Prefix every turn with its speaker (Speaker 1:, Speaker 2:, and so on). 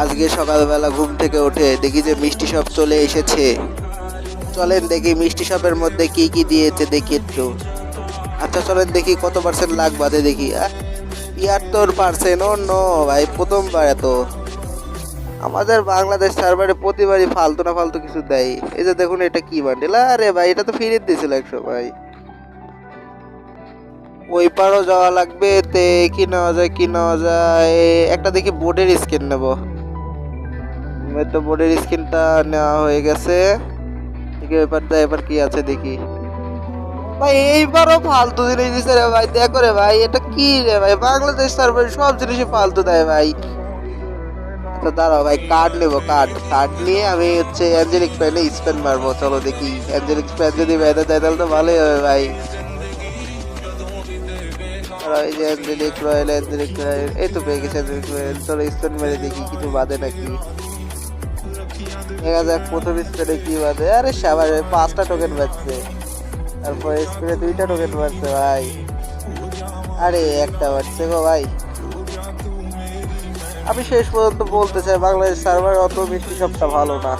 Speaker 1: আজকে সকালবেলা ঘুম থেকে উঠে দেখি যে মিষ্টি শপ চলে এসেছে। চলেন দেখি মিষ্টি শপের মধ্যে কি কি দিয়েছে দেখি একটু। আচ্ছা চলেন দেখি কত পার্সেন্ট লাখ বাদে দেখি 73%। ও নো ভাই, প্রথমবার এত। আমাদের বাংলাদেশ সার্ভারে প্রতিবারই ফালতু না ফালতু কিছু দেয়। এই যে দেখুন এটা কি বান্ডেল, আরে ভাই এটা তো ফিরিয়ে দিয়েছিল এক সময়। ওই পারও যাওয়া লাগবে তে, কি নেওয়া যায় কি নেওয়া যায়। একটা দেখি বোর্ডের স্ক্রিন নেবো। তো বোর্ডের স্ক্রিনটা নেওয়া হয়ে গেছে। দেখি এবার এবার কি আছে দেখি। ভাই এইবারও ফালতু জিনিস দিছে রে ভাই, দেখো রে ভাই এটা কি রে ভাই, বাংলাদেশ সার্ভারে সব জিনিসই ফালতু দেয় ভাই। আচ্ছা দাঁড়াও ভাই, কার্ড নেবো। কার্ড কার্ড নিয়ে আমি হচ্ছে অ্যাঞ্জেলিক প্যানে স্পেন মারবো। চলো দেখি অ্যাঞ্জেলিক প্যান যদি বেঁধে দেয় তাহলে তো ভালোই হবে ভাই। আর এই যে অ্যাঞ্জেলিক রয়্যাল, এই তো পেয়ে গেছে অ্যাঞ্জেলিক রয়্যাল। চলো স্পেন মেরে দেখি কিছু বাদে নাকি। দেখা যাক প্রথম স্পেনে কি বাদে। আরে সাবারে 5টা টোকেন বাজছে, তারপরে স্পেনে 2টা টোকেন বাজছে ভাই। আরে একটা বাজছে গো ভাই। আমি শেষ পর্যন্ত বলতে চাই বাংলাদেশ সার্ভার অত মিষ্টি সবটা ভালো না।